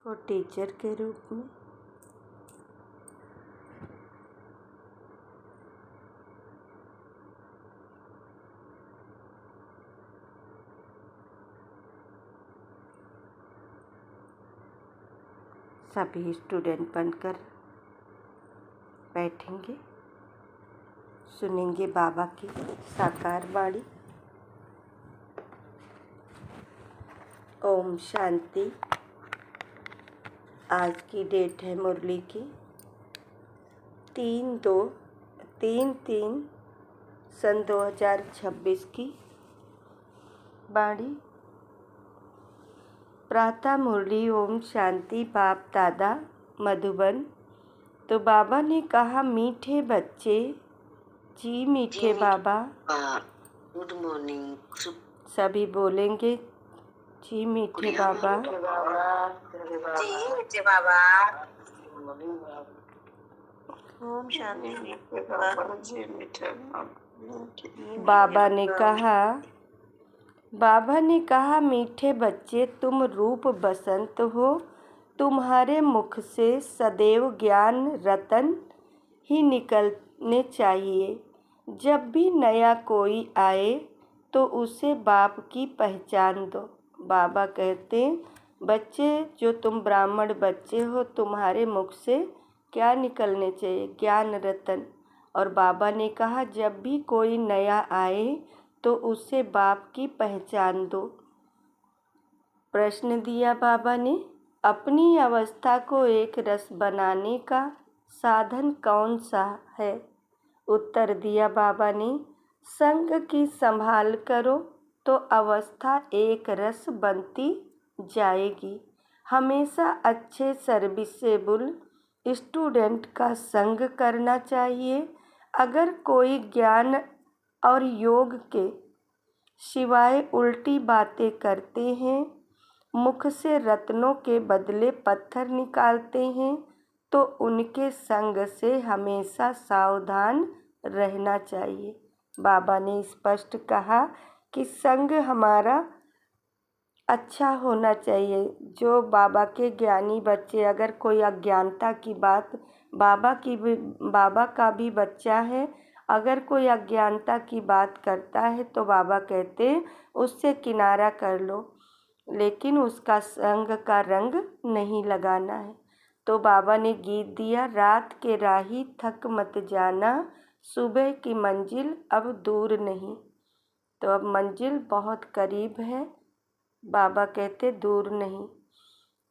को टीचर के रूप में सभी स्टूडेंट बनकर बैठेंगे, सुनेंगे बाबा की साकार वाणी। ओम शांति। आज की डेट है मुरली की 3/2/3/3 सन 2026 की वाणी। प्रातः मुरली ओम शांति बाप दादा मधुबन। तो बाबा ने कहा, मीठे बच्चे जी मीठे बाबा। Good morning. सभी बोलेंगे जी मीठे बाबा। जी मीठे बाबा। ओम शांति। बाबा ने कहा मीठे बच्चे, तुम रूप बसंत हो। तुम्हारे मुख से सदैव ज्ञान रतन ही निकलने चाहिए। जब भी नया कोई आए तो उसे बाप की पहचान दो। बाबा कहते, बच्चे जो तुम ब्राह्मण बच्चे हो, तुम्हारे मुख से क्या निकलने चाहिए? ज्ञान रतन। और बाबा ने कहा, जब भी कोई नया आए तो उसे बाप की पहचान दो। प्रश्न दिया बाबा ने, अपनी अवस्था को एक रस बनाने का साधन कौन सा है? उत्तर दिया बाबा ने, संग की संभाल करो तो अवस्था एक रस बनती जाएगी। हमेशा अच्छे सर्विसेबल स्टूडेंट का संग करना चाहिए। अगर कोई ज्ञान और योग के सिवाय उल्टी बातें करते हैं, मुख से रत्नों के बदले पत्थर निकालते हैं, तो उनके संग से हमेशा सावधान रहना चाहिए। बाबा ने स्पष्ट कहा कि संग हमारा अच्छा होना चाहिए। जो बाबा के ज्ञानी बच्चे, अगर कोई अज्ञानता की बात, बाबा का भी बच्चा है, अगर कोई अज्ञानता की बात करता है तो बाबा कहते हैं उससे किनारा कर लो, लेकिन उसका संग का रंग नहीं लगाना है। तो बाबा ने गीत दिया, रात के राही थक मत जाना, सुबह की मंजिल अब दूर नहीं। तो अब मंजिल बहुत करीब है, बाबा कहते दूर नहीं।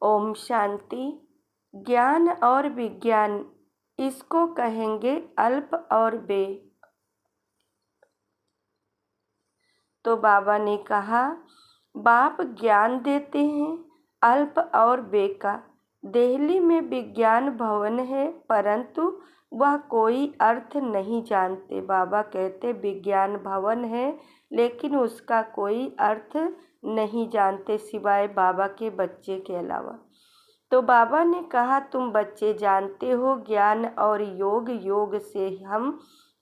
ओम शांति। ज्ञान और विज्ञान, इसको कहेंगे अल्प और बे। तो बाबा ने कहा, बाप ज्ञान देते हैं अल्प और बे का। दिल्ली में विज्ञान भवन है, परंतु वह कोई अर्थ नहीं जानते। बाबा कहते विज्ञान भवन है, लेकिन उसका कोई अर्थ नहीं जानते सिवाय बाबा के बच्चे के अलावा। तो बाबा ने कहा, तुम बच्चे जानते हो ज्ञान और योग से हम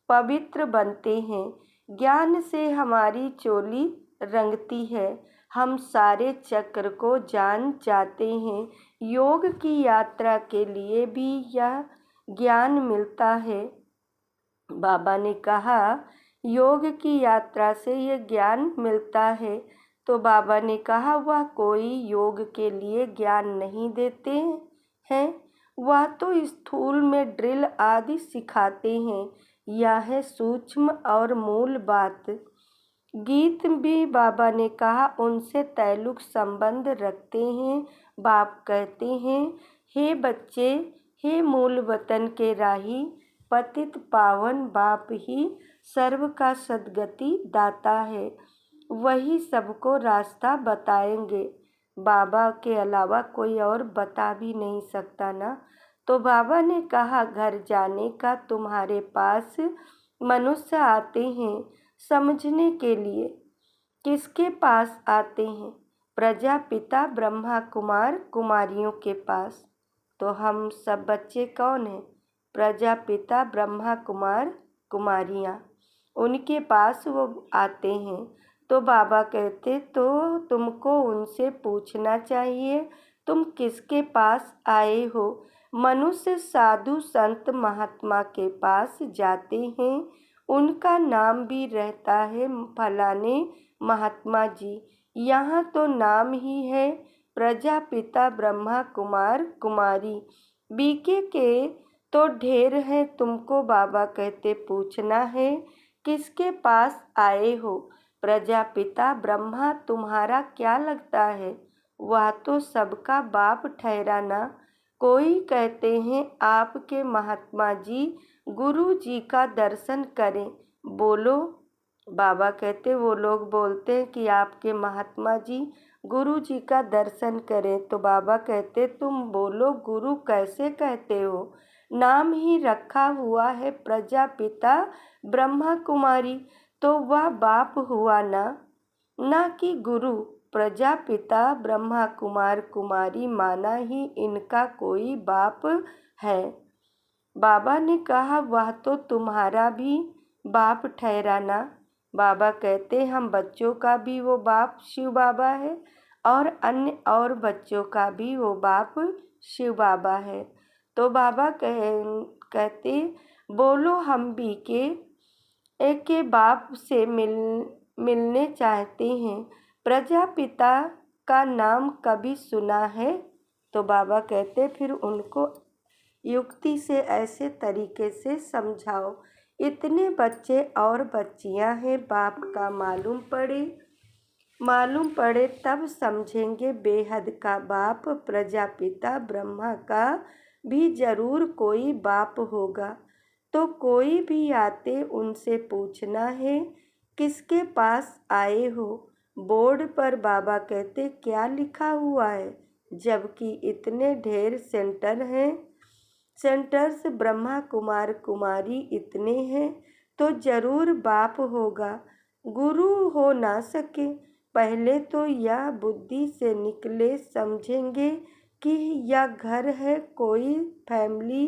पवित्र बनते हैं। ज्ञान से हमारी चोली रंगती है, हम सारे चक्र को जान जाते हैं। योग की यात्रा के लिए भी यह ज्ञान मिलता है। बाबा ने कहा, योग की यात्रा से यह ज्ञान मिलता है। तो बाबा ने कहा, वह कोई योग के लिए ज्ञान नहीं देते हैं, वह तो स्थूल में ड्रिल आदि सिखाते हैं। यह है सूक्ष्म और मूल बात। गीत भी बाबा ने कहा, उनसे तैलुक संबंध रखते हैं। बाप कहते हैं, हे बच्चे, हे मूल वतन के राही, पतित पावन बाप ही सर्व का सद्गति दाता है, वही सबको रास्ता बताएंगे। बाबा के अलावा कोई और बता भी नहीं सकता ना। तो बाबा ने कहा, घर जाने का तुम्हारे पास मनुष्य आते हैं समझने के लिए। किसके पास आते हैं? प्रजापिता ब्रह्मा कुमार कुमारियों के पास। तो हम सब बच्चे कौन हैं? प्रजापिता ब्रह्मा कुमार कुमारियाँ, उनके पास वो आते हैं। तो बाबा कहते, तो तुमको उनसे पूछना चाहिए, तुम किसके पास आए हो? मनुष्य साधु संत महात्मा के पास जाते हैं, उनका नाम भी रहता है फलाने महात्मा जी। यहाँ तो नाम ही है प्रजापिता ब्रह्मा कुमार कुमारी। बीके के तो ढेर है, तुमको बाबा कहते पूछना है किसके पास आए हो? प्रजापिता ब्रह्मा तुम्हारा क्या लगता है? वह तो सबका बाप ठहरा ना। कोई कहते हैं आपके महात्मा जी गुरु जी का दर्शन करें, बोलो। बाबा कहते वो लोग बोलते हैं कि आपके महात्मा जी गुरु जी का दर्शन करें, तो बाबा कहते तुम बोलो गुरु कैसे कहते हो? नाम ही रखा हुआ है प्रजापिता ब्रह्मा कुमारी, तो वह बाप हुआ ना कि गुरु। प्रजापिता ब्रह्मा कुमार कुमारी माना ही इनका कोई बाप है। बाबा ने कहा वह तो तुम्हारा भी बाप ठहरा ना। बाबा कहते हम बच्चों का भी वो बाप शिव बाबा है और अन्य और बच्चों का भी वो बाप शिव बाबा है। तो बाबा कहते बोलो हम भी के बाप से मिलने चाहते हैं। प्रजापिता का नाम कभी सुना है? तो बाबा कहते फिर उनको युक्ति से ऐसे तरीके से समझाओ। इतने बच्चे और बच्चियां हैं, बाप का मालूम पड़े तब समझेंगे बेहद का बाप। प्रजापिता ब्रह्मा का भी जरूर कोई बाप होगा, तो कोई भी आते उनसे पूछना है किसके पास आए हो? बोर्ड पर बाबा कहते क्या लिखा हुआ है? जबकि इतने ढेर सेंटर हैं, सेंटर्स ब्रह्मा कुमार कुमारी इतने हैं, तो जरूर बाप होगा, गुरु हो ना सके। पहले तो यह बुद्धि से निकले, समझेंगे कि यह घर है, कोई फैमिली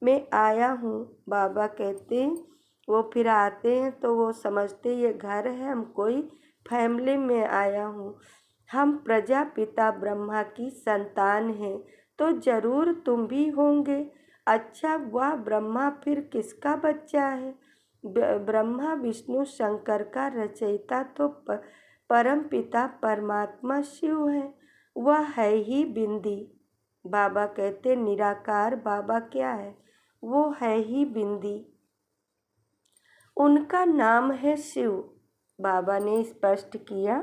में आया हूँ। बाबा कहते वो फिर आते हैं तो वो समझते ये घर है, हम कोई फैमिली में आया हूँ, हम प्रजापिता ब्रह्मा की संतान हैं, तो जरूर तुम भी होंगे। अच्छा वह ब्रह्मा फिर किसका बच्चा है? ब्रह्मा विष्णु शंकर का रचयिता तो परम पिता परमात्मा शिव है, वह है ही बिंदी। बाबा कहते निराकार बाबा क्या है? वो है ही बिंदी, उनका नाम है शिव। बाबा ने स्पष्ट किया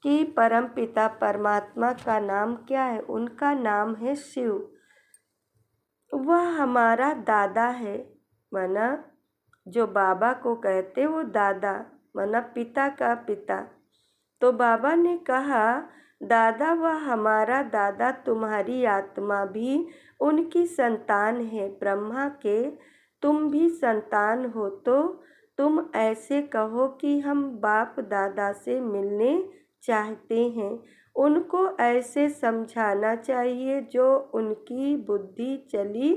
कि परम पिता परमात्मा का नाम क्या है? उनका नाम है शिव। वह हमारा दादा है, माना जो बाबा को कहते वो दादा, माना पिता का पिता। तो बाबा ने कहा दादा वह हमारा दादा, तुम्हारी आत्मा भी उनकी संतान है, ब्रह्मा के तुम भी संतान हो, तो तुम ऐसे कहो कि हम बाप दादा से मिलने चाहते हैं। उनको ऐसे समझाना चाहिए जो उनकी बुद्धि चली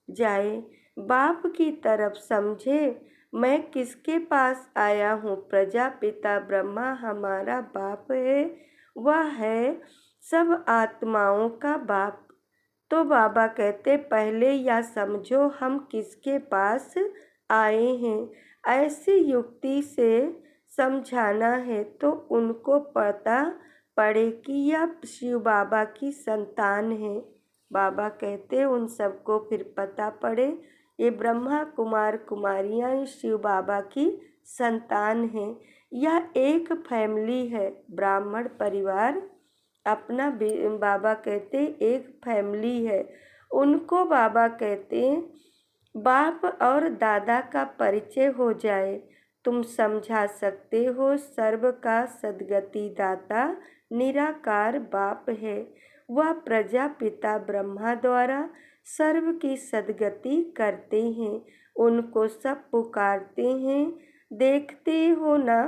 जाए, बाप की तरफ समझे। मैं किसके पास आया हूँ? प्रजापिता ब्रह्मा हमारा बाप है, वह है सब आत्माओं का बाप। तो बाबा कहते पहले यह समझो हम किसके पास आए हैं। ऐसी युक्ति से समझाना है तो उनको पता पड़े कि यह शिव बाबा की संतान है। बाबा कहते उन सबको फिर पता पड़े ये ब्रह्मा कुमार कुमारियाँ शिव बाबा की संतान हैं। यह एक फैमिली है, ब्राह्मण परिवार अपना बाबा कहते एक फैमिली है। उनको बाबा कहते बाप और दादा का परिचय हो जाए, तुम समझा सकते हो सर्व का सद्गति दाता निराकार बाप है। वह प्रजापिता ब्रह्मा द्वारा सर्व की सद्गति करते हैं, उनको सब पुकारते हैं। देखते हो ना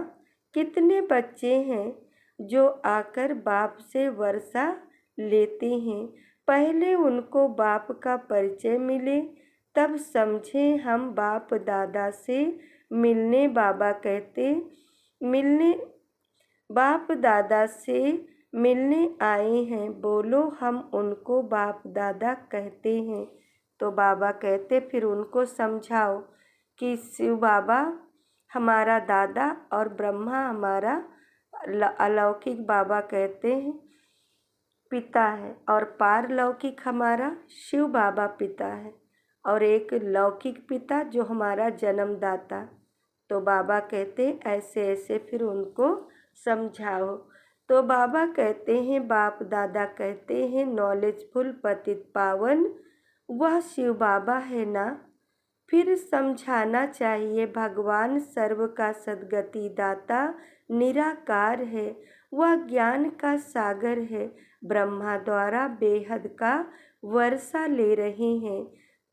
कितने बच्चे हैं जो आकर बाप से वर्षा लेते हैं। पहले उनको बाप का परिचय मिले तब समझे हम बाप दादा से मिलने। बाबा कहते मिलने बाप दादा से मिलने आए हैं, बोलो हम उनको बाप दादा कहते हैं। तो बाबा कहते फिर उनको समझाओ कि शिव बाबा हमारा दादा और ब्रह्मा हमारा अलौकिक बाबा कहते हैं पिता है, और पारलौकिक हमारा शिव बाबा पिता है, और एक लौकिक पिता जो हमारा जन्मदाता। तो बाबा कहते ऐसे ऐसे फिर उनको समझाओ। तो बाबा कहते हैं, बाप दादा कहते हैं नॉलेजफुल पतित पावन वह शिव बाबा है ना। फिर समझाना चाहिए भगवान सर्व का सद्गति दाता निराकार है, वह ज्ञान का सागर है, ब्रह्मा द्वारा बेहद का वर्षा ले रहे हैं।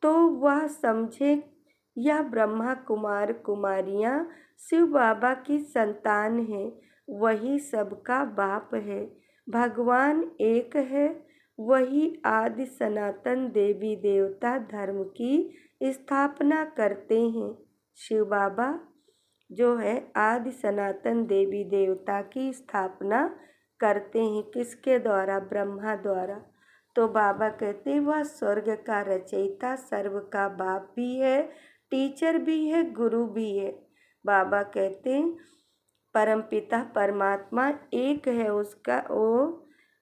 तो वह समझे यह ब्रह्मा कुमार कुमारियाँ शिव बाबा की संतान हैं, वही सबका बाप है। भगवान एक है, वही आदि सनातन देवी देवता धर्म की स्थापना करते हैं। शिव बाबा जो है आदि सनातन देवी देवता की स्थापना करते हैं, किसके द्वारा? ब्रह्मा द्वारा। तो बाबा कहते वह स्वर्ग का रचयिता सर्व का बाप भी है, टीचर भी है, गुरु भी है। बाबा कहते परमपिता परमात्मा एक है, उसका वो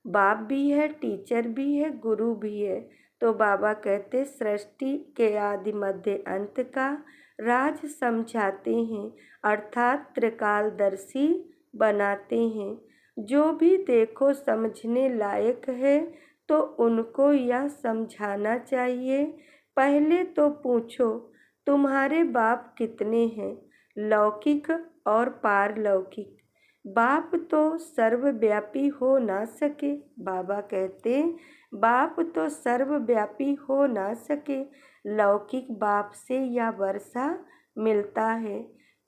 बाप भी है, टीचर भी है, गुरु भी है। तो बाबा कहते सृष्टि के आदि मध्य अंत का राज समझाते हैं, अर्थात त्रिकालदर्शी बनाते हैं। जो भी देखो समझने लायक है तो उनको यह समझाना चाहिए। पहले तो पूछो तुम्हारे बाप कितने हैं, लौकिक और पारलौकिक। बाप तो सर्वव्यापी हो ना सके। बाबा कहते बाप तो सर्वव्यापी हो ना सके, लौकिक बाप से यह वर्षा मिलता है।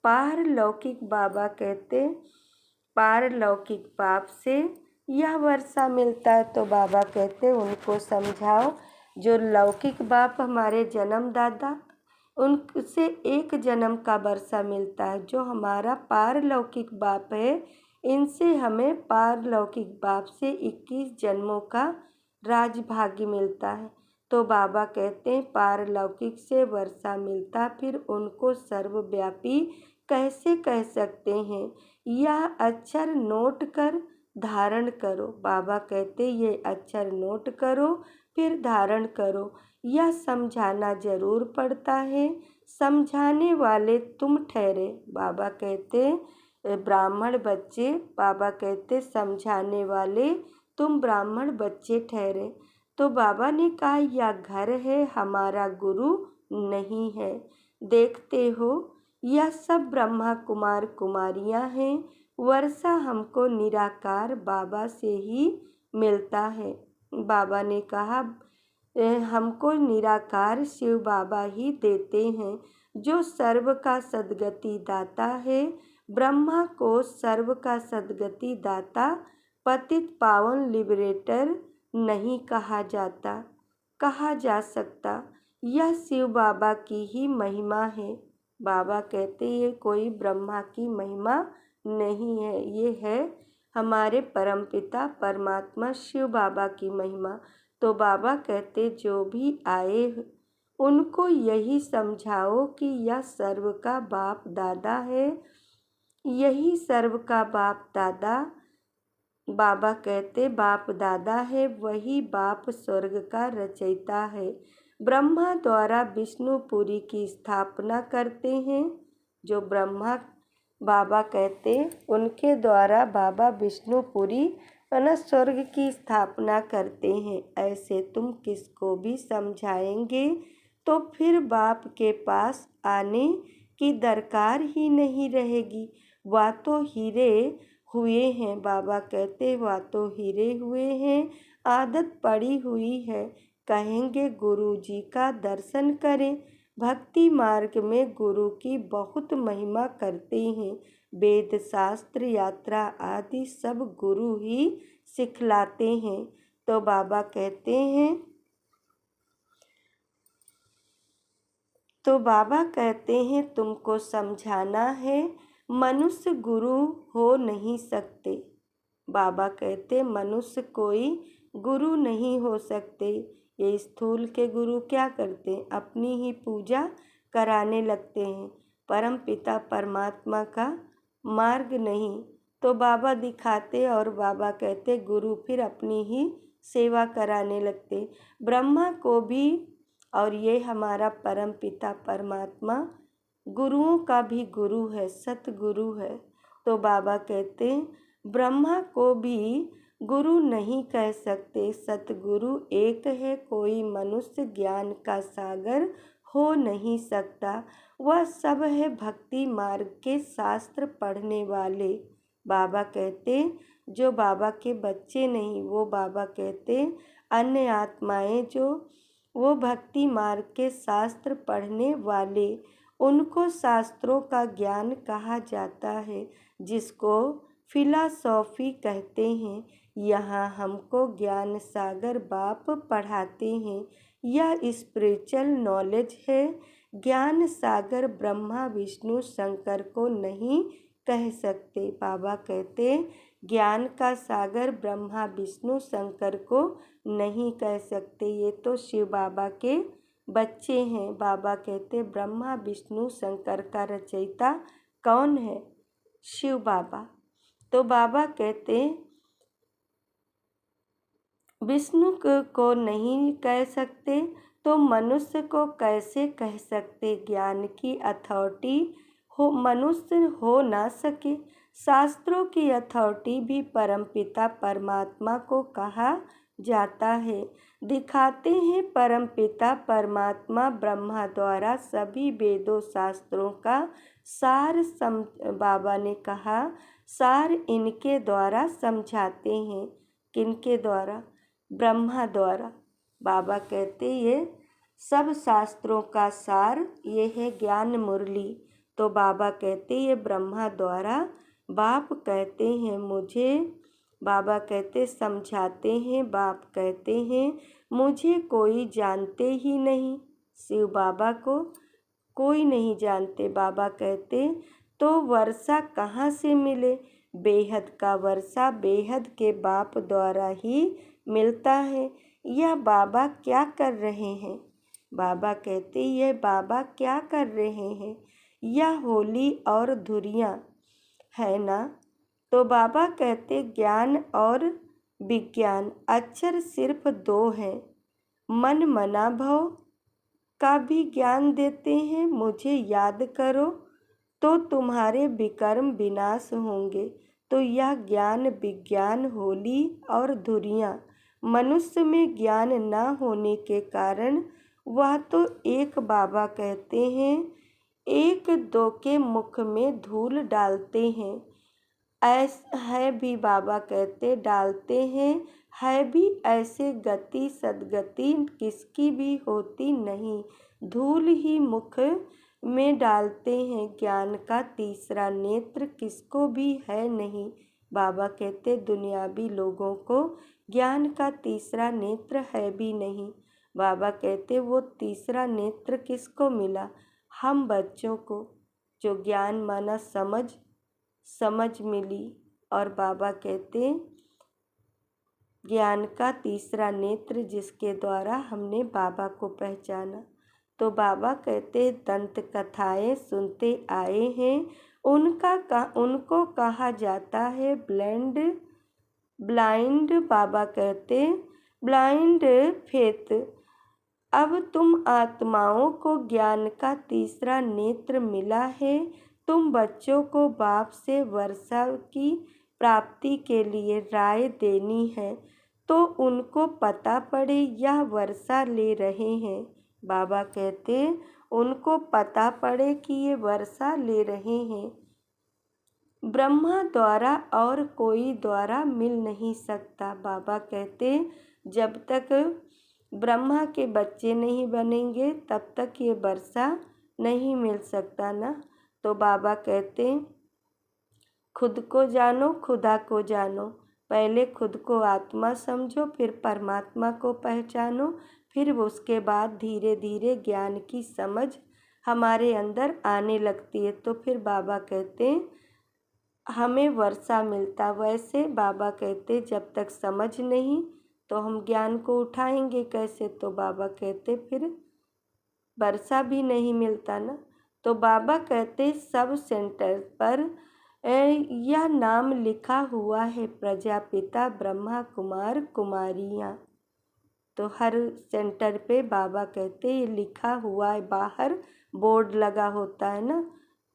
पारलौकिक बाबा कहते पारलौकिक बाप से यह वर्षा मिलता है। तो बाबा कहते उनको समझाओ जो लौकिक बाप हमारे जन्मदाता उनसे एक जन्म का वर्षा मिलता है, जो हमारा पारलौकिक बाप है इनसे हमें पारलौकिक बाप से 21 जन्मों का राजभाग्य मिलता है। तो बाबा कहते हैं पारलौकिक से वर्षा मिलता, फिर उनको सर्वव्यापी कैसे कह सकते हैं? यह अक्षर नोट कर धारण करो। बाबा कहते ये अक्षर नोट करो फिर धारण करो। यह समझाना जरूर पड़ता है, समझाने वाले तुम ठहरे। बाबा कहते ब्राह्मण बच्चे, बाबा कहते समझाने वाले तुम ब्राह्मण बच्चे ठहरे। तो बाबा ने कहा यह घर है, हमारा गुरु नहीं है। देखते हो यह सब ब्रह्मा कुमार कुमारियाँ हैं, वर्षा हमको निराकार बाबा से ही मिलता है। बाबा ने कहा हमको निराकार शिव बाबा ही देते हैं, जो सर्व का सद्गति दाता है। ब्रह्मा को सर्व का सद्गति दाता पतित पावन लिबरेटर नहीं कहा जा सकता। यह शिव बाबा की ही महिमा है। बाबा कहते ये कोई ब्रह्मा की महिमा नहीं है, ये है हमारे परमपिता परमात्मा शिव बाबा की महिमा। तो बाबा कहते जो भी आए उनको यही समझाओ कि यह सर्व का बाप दादा है, यही सर्व का बाप दादा। बाबा कहते बाप दादा है, वही बाप स्वर्ग का रचयिता है। ब्रह्मा द्वारा विष्णुपुरी की स्थापना करते हैं। जो ब्रह्मा बाबा कहते उनके द्वारा बाबा विष्णुपुरी स्वर्ग की स्थापना करते हैं। ऐसे तुम किसको भी समझाएंगे तो फिर बाप के पास आने की दरकार ही नहीं रहेगी। वह तो हीरे हुए हैं, बाबा कहते वह तो हीरे हुए हैं, आदत पड़ी हुई है। कहेंगे गुरु जी का दर्शन करें। भक्ति मार्ग में गुरु की बहुत महिमा करते हैं। वेद शास्त्र यात्रा आदि सब गुरु ही सिखलाते हैं। तो बाबा कहते हैं तुमको समझाना है, मनुष्य गुरु हो नहीं सकते। बाबा कहते मनुष्य कोई गुरु नहीं हो सकते। ये स्थूल के गुरु क्या करते हैं? अपनी ही पूजा कराने लगते हैं, परम पिता परमात्मा का मार्ग नहीं। तो बाबा दिखाते और बाबा कहते गुरु फिर अपनी ही सेवा कराने लगते। ब्रह्मा को भी, और ये हमारा परम पिता परमात्मा गुरुओं का भी गुरु है, सतगुरु है। तो बाबा कहते ब्रह्मा को भी गुरु नहीं कह सकते, सतगुरु एक है, कोई मनुष्य ज्ञान का सागर हो नहीं सकता। वह सब है भक्ति मार्ग के शास्त्र पढ़ने वाले। बाबा कहते जो बाबा के बच्चे नहीं, वो बाबा कहते अन्य आत्माएं जो वो भक्ति मार्ग के शास्त्र पढ़ने वाले, उनको शास्त्रों का ज्ञान कहा जाता है, जिसको फिलॉसफी कहते हैं। यहाँ हमको ज्ञान सागर बाप पढ़ाते हैं। यह स्पिरिचुअल नॉलेज है। ज्ञान सागर ब्रह्मा विष्णु शंकर को नहीं कह सकते। बाबा कहते ज्ञान का सागर ब्रह्मा विष्णु शंकर को नहीं कह सकते। ये तो शिव बाबा के बच्चे हैं। बाबा कहते ब्रह्मा विष्णु शंकर का रचयिता कौन है? शिव बाबा। तो बाबा कहते विष्णु को नहीं कह सकते तो मनुष्य को कैसे कह सकते? ज्ञान की अथॉरिटी हो मनुष्य हो ना सके। शास्त्रों की अथॉरिटी भी परमपिता परमात्मा को कहा जाता है। दिखाते हैं परमपिता परमात्मा ब्रह्मा द्वारा सभी वेदों शास्त्रों का सार बाबा ने कहा सार इनके द्वारा समझाते हैं। किनके द्वारा? ब्रह्मा द्वारा। बाबा कहते ये सब शास्त्रों का सार ये है ज्ञान मुरली। तो बाबा कहते ये ब्रह्मा द्वारा बाप कहते हैं मुझे। बाबा कहते समझाते हैं। बाप कहते हैं मुझे कोई जानते ही नहीं। शिव बाबा को कोई नहीं जानते। बाबा कहते तो वर्षा कहाँ से मिले? बेहद का वर्षा बेहद के बाप द्वारा ही मिलता है। यह बाबा क्या कर रहे हैं? बाबा कहते ये बाबा क्या कर रहे हैं? यह होली और धुरियाँ है ना। तो बाबा कहते ज्ञान और विज्ञान अक्षर सिर्फ दो हैं। मन मना भव का भी ज्ञान देते हैं। मुझे याद करो तो तुम्हारे विकर्म विनाश होंगे। तो यह ज्ञान विज्ञान होली और धुरियाँ मनुष्य में ज्ञान न होने के कारण वह तो एक बाबा कहते हैं एक दो के मुख में धूल डालते हैं। ऐसा है भी बाबा कहते डालते हैं। है भी ऐसे गति सदगति किसकी भी होती नहीं। धूल ही मुख में डालते हैं। ज्ञान का तीसरा नेत्र किसको भी है नहीं। बाबा कहते दुनियावी लोगों को ज्ञान का तीसरा नेत्र है भी नहीं। बाबा कहते वो तीसरा नेत्र किसको मिला? हम बच्चों को, जो ज्ञान माना समझ मिली। और बाबा कहते ज्ञान का तीसरा नेत्र जिसके द्वारा हमने बाबा को पहचाना। तो बाबा कहते दंत कथाएं सुनते आए हैं। उनको कहा जाता है ब्लाइंड। बाबा कहते ब्लाइंड फेथ। अब तुम आत्माओं को ज्ञान का तीसरा नेत्र मिला है। तुम बच्चों को बाप से वर्षा की प्राप्ति के लिए राय देनी है तो उनको पता पड़े यह वर्षा ले रहे हैं। बाबा कहते उनको पता पड़े कि ये वर्षा ले रहे हैं। ब्रह्मा द्वारा और कोई द्वारा मिल नहीं सकता। बाबा कहते जब तक ब्रह्मा के बच्चे नहीं बनेंगे तब तक ये वर्षा नहीं मिल सकता ना। तो बाबा कहते खुद को जानो खुदा को जानो। पहले खुद को आत्मा समझो, फिर परमात्मा को पहचानो, फिर उसके बाद धीरे धीरे ज्ञान की समझ हमारे अंदर आने लगती है। तो फिर बाबा कहते हमें वर्षा मिलता। वैसे बाबा कहते जब तक समझ नहीं तो हम ज्ञान को उठाएंगे कैसे। तो बाबा कहते फिर वर्षा भी नहीं मिलता ना। तो बाबा कहते सब सेंटर पर यह नाम लिखा हुआ है, प्रजापिता ब्रह्मा कुमार कुमारियाँ। तो हर सेंटर पे बाबा कहते ये लिखा हुआ है, बाहर बोर्ड लगा होता है ना।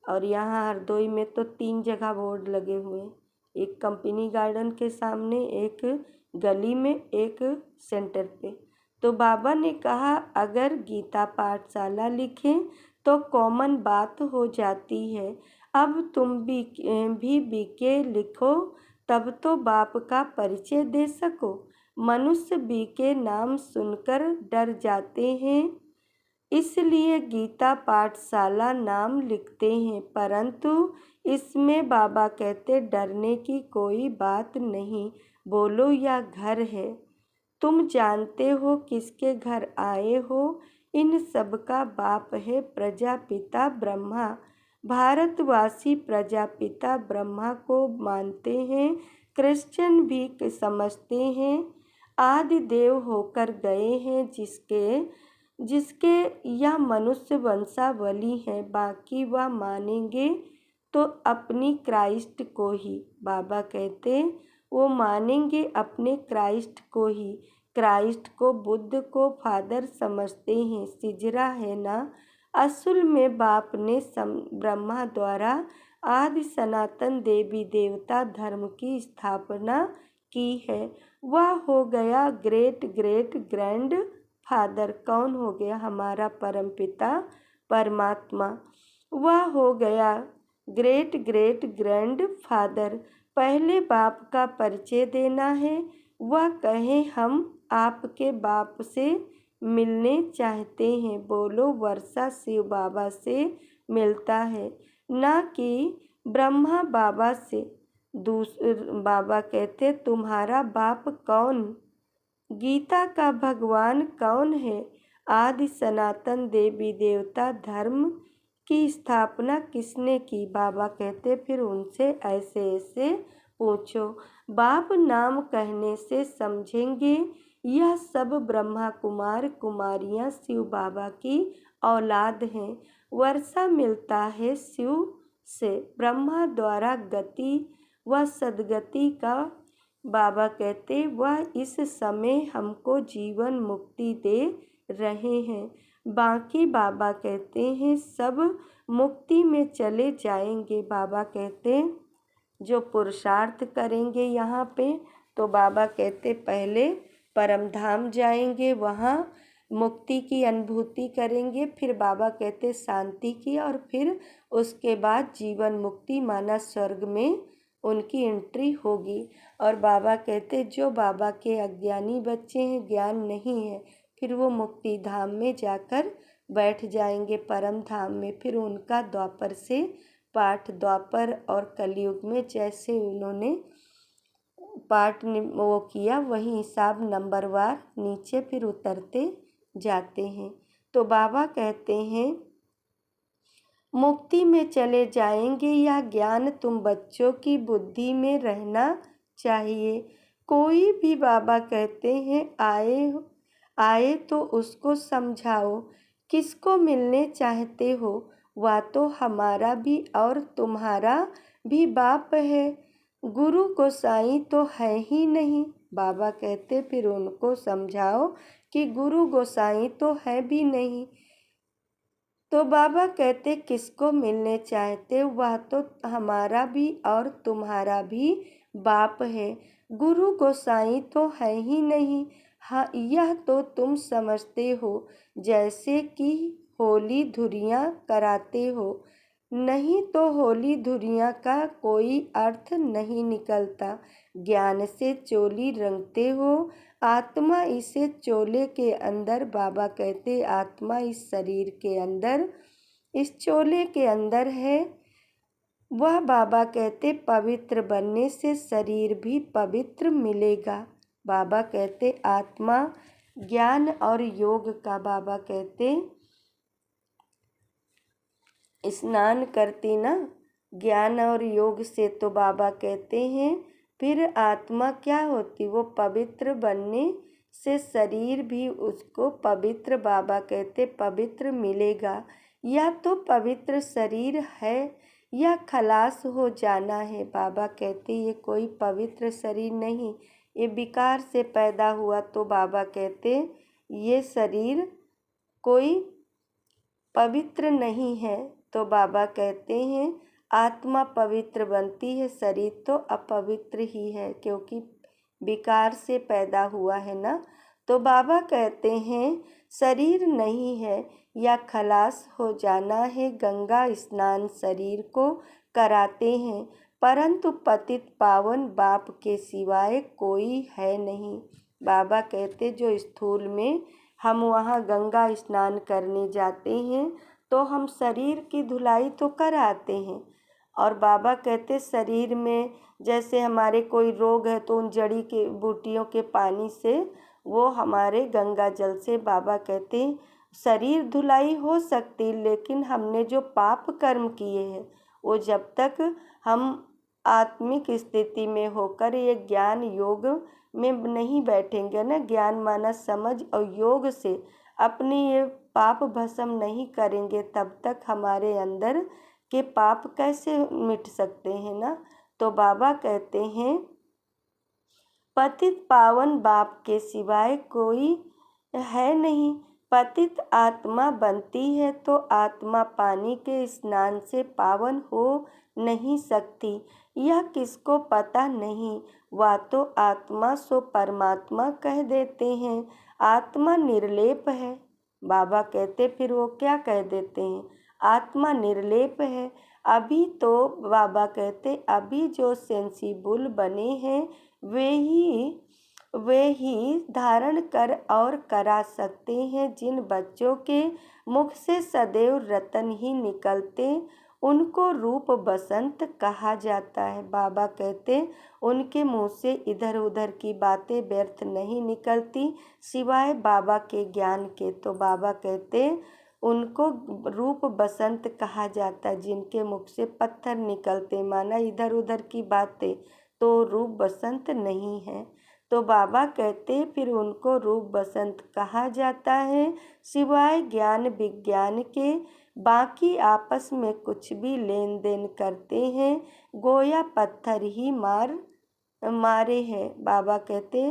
और यहाँ हरदोई में तो 3 जगह बोर्ड लगे हुए हैं, एक कंपनी गार्डन के सामने, एक गली में, एक सेंटर पे। तो बाबा ने कहा अगर गीता पाठशाला लिखें तो कॉमन बात हो जाती है। अब तुम भी बीके लिखो तब तो बाप का परिचय दे सको। मनुष्य बीके नाम सुनकर डर जाते हैं, इसलिए गीता पाठशाला नाम लिखते हैं। परंतु इसमें बाबा कहते डरने की कोई बात नहीं। बोलो यह घर है, तुम जानते हो किसके घर आए हो। इन सब का बाप है प्रजापिता ब्रह्मा। भारतवासी प्रजापिता ब्रह्मा को मानते हैं, क्रिश्चियन भी समझते हैं आदि देव होकर गए हैं, जिसके यह मनुष्य वंशावली है। बाकी वह मानेंगे तो अपनी क्राइस्ट को ही। बाबा कहते वो मानेंगे अपने क्राइस्ट को ही। क्राइस्ट को, बुद्ध को फादर समझते हैं, सिजरा है ना। असल में बाप ने ब्रह्मा द्वारा आदि सनातन देवी देवता धर्म की स्थापना की है। वह हो गया ग्रेट ग्रेट ग्रैंड फादर। कौन हो गया? हमारा परमपिता परमात्मा। वह हो गया ग्रेट ग्रेट ग्रैंड फादर। पहले बाप का परिचय देना है। वह कहे हम आपके बाप से मिलने चाहते हैं। बोलो वर्षा शिव बाबा से मिलता है, ना कि ब्रह्मा बाबा से। बाबा कहते तुम्हारा बाप कौन? गीता का भगवान कौन है? आदि सनातन देवी देवता धर्म की स्थापना किसने की? बाबा कहते फिर उनसे ऐसे ऐसे पूछो। बाप नाम कहने से समझेंगे यह सब ब्रह्मा कुमार कुमारियाँ शिव बाबा की औलाद हैं। वर्षा मिलता है शिव से, ब्रह्मा द्वारा गति व सदगति का। बाबा कहते वह इस समय हमको जीवन मुक्ति दे रहे हैं। बाकी बाबा कहते हैं सब मुक्ति में चले जाएंगे। बाबा कहते जो पुरुषार्थ करेंगे यहाँ पे, तो बाबा कहते पहले परम धाम जाएंगे, वहाँ मुक्ति की अनुभूति करेंगे। फिर बाबा कहते शांति की, और फिर उसके बाद जीवन मुक्ति माना स्वर्ग में उनकी एंट्री होगी। और बाबा कहते जो बाबा के अज्ञानी बच्चे हैं, ज्ञान नहीं है, फिर वो मुक्ति धाम में जाकर बैठ जाएंगे, परम धाम में। फिर उनका द्वापर से पाठ, द्वापर और कलयुग में जैसे उन्होंने पाठ वो किया, वही हिसाब नंबरवार नीचे फिर उतरते जाते हैं। तो बाबा कहते हैं मुक्ति में चले जाएंगे। यह ज्ञान तुम बच्चों की बुद्धि में रहना चाहिए। कोई भी बाबा कहते हैं आए तो उसको समझाओ किसको मिलने चाहते हो। वह तो हमारा भी और तुम्हारा भी बाप है, गुरु गोसाई तो है ही नहीं। बाबा कहते फिर उनको समझाओ कि गुरु गोसाई तो है भी नहीं। तो बाबा कहते किसको मिलने चाहते? वह तो हमारा भी और तुम्हारा भी बाप है, गुरु गोसाई तो है ही नहीं। हाँ, यह तो तुम समझते हो, जैसे कि होली धुरियाँ कराते हो। नहीं तो होली धुरियाँ का कोई अर्थ नहीं निकलता। ज्ञान से चोली रंगते हो, आत्मा इसे चोले के अंदर। बाबा कहते आत्मा इस शरीर के अंदर, इस चोले के अंदर है। वह बाबा कहते पवित्र बनने से शरीर भी पवित्र मिलेगा। बाबा कहते आत्मा ज्ञान और योग का, बाबा कहते स्नान करती ना, ज्ञान और योग से। तो बाबा कहते हैं फिर आत्मा क्या होती, वो पवित्र बनने से शरीर भी उसको पवित्र, बाबा कहते पवित्र मिलेगा। या तो पवित्र शरीर है या खलास हो जाना है। बाबा कहते ये कोई पवित्र शरीर नहीं, ये विकार से पैदा हुआ। तो बाबा कहते ये शरीर कोई पवित्र नहीं है। तो बाबा कहते हैं आत्मा पवित्र बनती है, शरीर तो अपवित्र ही है क्योंकि विकार से पैदा हुआ है ना। तो बाबा कहते हैं शरीर नहीं है या खलास हो जाना है, गंगा स्नान शरीर को कराते हैं, परंतु पतित पावन बाप के सिवाय कोई है नहीं। बाबा कहते जो स्थूल में हम वहाँ गंगा स्नान करने जाते हैं तो हम शरीर की धुलाई तो कराते हैं। और बाबा कहते शरीर में जैसे हमारे कोई रोग है तो उन जड़ी के बूटियों के पानी से, वो हमारे गंगा जल से, बाबा कहते शरीर धुलाई हो सकती, लेकिन हमने जो पाप कर्म किए हैं वो जब तक हम आत्मिक स्थिति में होकर ये ज्ञान योग में नहीं बैठेंगे ना, ज्ञान माना समझ और योग से अपने ये पाप भस्म नहीं करेंगे, तब तक हमारे अंदर के पाप कैसे मिट सकते हैं ना। तो बाबा कहते हैं पतित पावन बाप के सिवाय कोई है नहीं। पतित आत्मा बनती है तो आत्मा पानी के स्नान से पावन हो नहीं सकती, यह किसको पता नहीं। वह तो आत्मा सो परमात्मा कह देते हैं, आत्मा निर्लेप है। बाबा कहते फिर वो क्या कह देते हैं, आत्मा निर्लेप है। अभी तो बाबा कहते अभी जो सेंसिबल बने हैं वे ही धारण कर और करा सकते हैं। जिन बच्चों के मुख से सदैव रतन ही निकलते उनको रूप बसंत कहा जाता है। बाबा कहते उनके मुंह से इधर उधर की बातें व्यर्थ नहीं निकलती सिवाय बाबा के ज्ञान के। तो बाबा कहते उनको रूप बसंत कहा जाता है। जिनके मुख से पत्थर निकलते माना इधर उधर की बातें, तो रूप बसंत नहीं है। तो बाबा कहते फिर उनको रूप बसंत कहा जाता है सिवाय ज्ञान विज्ञान के। बाकी आपस में कुछ भी लेन देन करते हैं, गोया पत्थर ही मारे हैं। बाबा कहते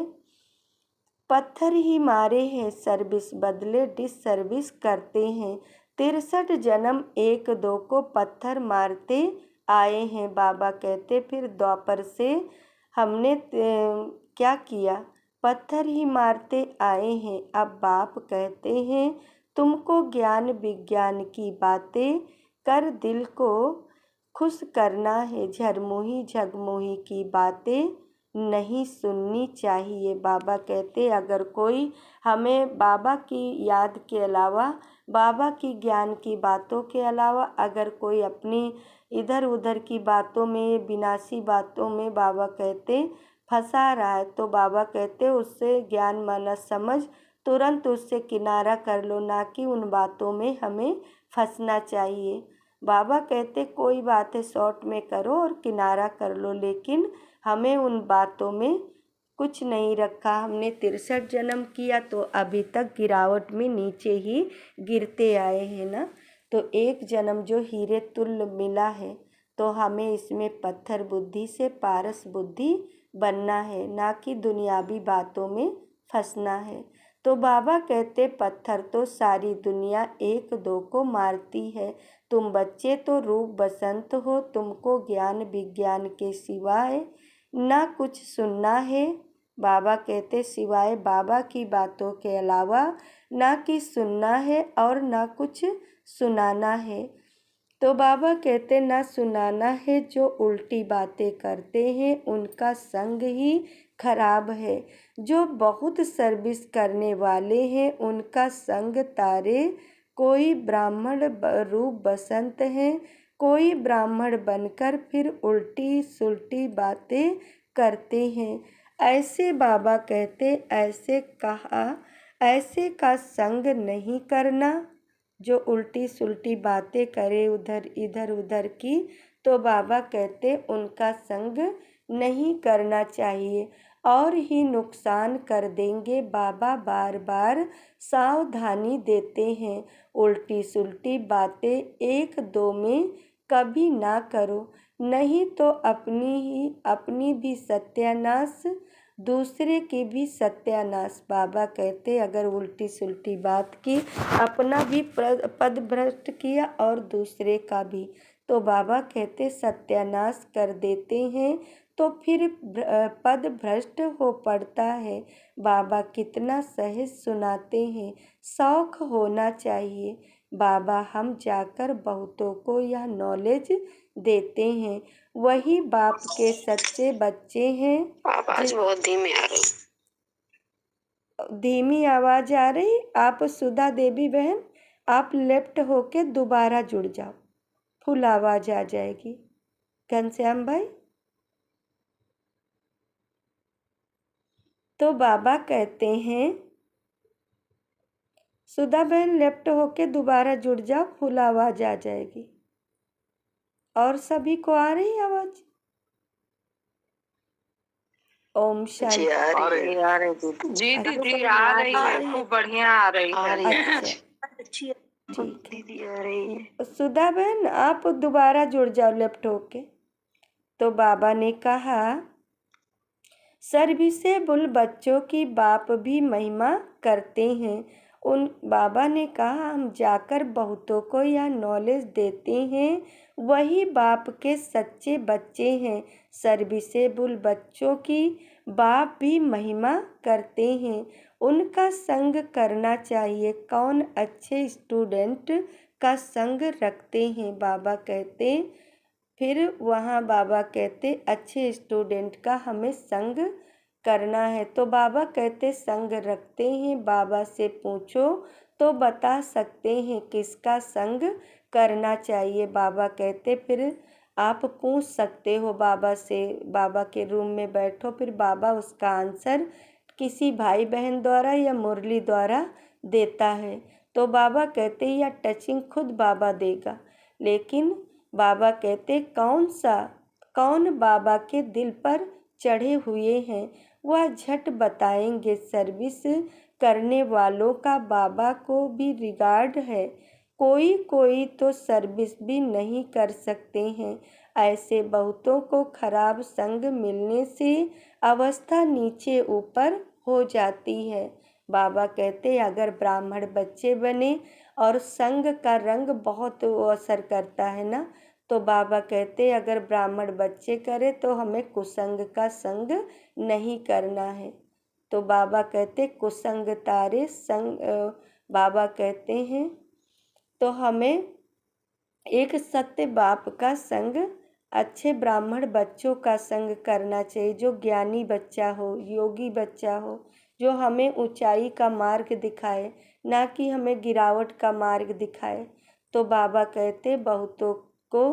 पत्थर ही मारे हैं, सर्विस बदले डिस सर्विस करते हैं। 63 जन्म एक दो को पत्थर मारते आए हैं। बाबा कहते फिर द्वापर से हमने क्या किया, पत्थर ही मारते आए हैं। अब बाप कहते हैं तुमको ज्ञान विज्ञान की बातें कर दिल को खुश करना है, झरमुही झगमुही की बातें नहीं सुननी चाहिए। बाबा कहते अगर कोई हमें बाबा की याद के अलावा, बाबा की ज्ञान की बातों के अलावा अगर कोई अपनी इधर उधर की बातों में, विनाशी बातों में बाबा कहते फंसा रहा है, तो बाबा कहते उससे ज्ञान माना समझ तुरंत उससे किनारा कर लो, ना कि उन बातों में हमें फंसना चाहिए। बाबा कहते कोई बातें शॉर्ट में करो और किनारा कर लो, लेकिन हमें उन बातों में कुछ नहीं रखा। हमने 63 जन्म किया तो अभी तक गिरावट में नीचे ही गिरते आए हैं ना। तो एक जन्म जो हीरे तुल्य मिला है, तो हमें इसमें पत्थर बुद्धि से पारस बुद्धि बनना है, ना कि दुनियावी बातों में फंसना है। तो बाबा कहते पत्थर तो सारी दुनिया एक दो को मारती है, तुम बच्चे तो रूप बसंत हो, तुमको ज्ञान विज्ञान के सिवाय ना कुछ सुनना है। बाबा कहते सिवाय बाबा की बातों के अलावा ना कि सुनना है और ना कुछ सुनाना है। तो बाबा कहते ना सुनाना है, जो उल्टी बातें करते हैं उनका संग ही खराब है। जो बहुत सर्विस करने वाले हैं उनका संग तारे। कोई ब्राह्मण रूप बसंत हैं, कोई ब्राह्मण बनकर फिर उल्टी सुल्टी बातें करते हैं। ऐसे बाबा कहते ऐसे का संग नहीं करना, जो उल्टी सुल्टी बातें करे इधर उधर की, तो बाबा कहते उनका संग नहीं करना चाहिए और ही नुकसान कर देंगे। बाबा बार बार सावधानी देते हैं, उल्टी सुल्टी बातें एक दो में कभी ना करो, नहीं तो अपनी भी सत्यानाश, दूसरे की भी सत्यानाश। बाबा कहते अगर उल्टी सुल्टी बात की, अपना भी पद भ्रष्ट किया और दूसरे का भी, तो बाबा कहते सत्यानाश कर देते हैं, तो फिर पद भ्रष्ट हो पड़ता है। बाबा कितना सहज सुनाते हैं, शौक होना चाहिए। बाबा हम जाकर बहुतों को यह नॉलेज देते हैं, वही बाप के सच्चे बच्चे हैं। आवाज बहुत धीमी आ रही। धीमी आवाज आ रही? आप सुधा देवी बहन, आप लेफ्ट होके दोबारा जुड़ जाओ, फुल आवाज आ जाएगी। घनश्याम भाई, तो बाबा कहते हैं सुधा बहन लेफ्ट होके दोबारा जुड़ जाओ, फुल आवाज आ जाएगी। और सभी को आ रही आवाज? ओम शांति। जी आ रही दीदी। जी दीदी आ रही है, खूब बढ़िया आ रही है। अच्छा अच्छी ठीक है। दीदी आ रही है। सुधा बहन आप दोबारा जुड़ जाओ लेफ्ट होके। तो बाबा ने कहा सर्विसेबल बच्चों की बाप भी महिमा करते हैं। उन बाबा ने कहा हम जाकर बहुतों को यह नॉलेज देते हैं, वही बाप के सच्चे बच्चे हैं। सर्विसेबल बच्चों की बाप भी महिमा करते हैं, उनका संग करना चाहिए। कौन अच्छे स्टूडेंट का संग रखते हैं? बाबा कहते फिर वहाँ बाबा कहते अच्छे स्टूडेंट का हमें संग करना है। तो बाबा कहते संग रखते हैं, बाबा से पूछो तो बता सकते हैं किसका संग करना चाहिए। बाबा कहते फिर आप पूछ सकते हो बाबा से, बाबा के रूम में बैठो, फिर बाबा उसका आंसर किसी भाई बहन द्वारा या मुरली द्वारा देता है। तो बाबा कहते यह टचिंग खुद बाबा देगा, लेकिन बाबा कहते कौन बाबा के दिल पर चढ़े हुए हैं वह झट बताएंगे। सर्विस करने वालों का बाबा को भी रिगार्ड है, कोई तो सर्विस भी नहीं कर सकते हैं। ऐसे बहुतों को खराब संग मिलने से अवस्था नीचे ऊपर हो जाती है। बाबा कहते अगर ब्राह्मण बच्चे बने और संग का रंग बहुत असर करता है ना, तो बाबा कहते अगर ब्राह्मण बच्चे करे तो हमें कुसंग का संग नहीं करना है। तो बाबा कहते कुसंग तारे संग, बाबा कहते हैं तो हमें एक सत्य बाप का संग, अच्छे ब्राह्मण बच्चों का संग करना चाहिए, जो ज्ञानी बच्चा हो, योगी बच्चा हो, जो हमें ऊंचाई का मार्ग दिखाए, ना कि हमें गिरावट का मार्ग दिखाए। तो बाबा कहते बहुतों को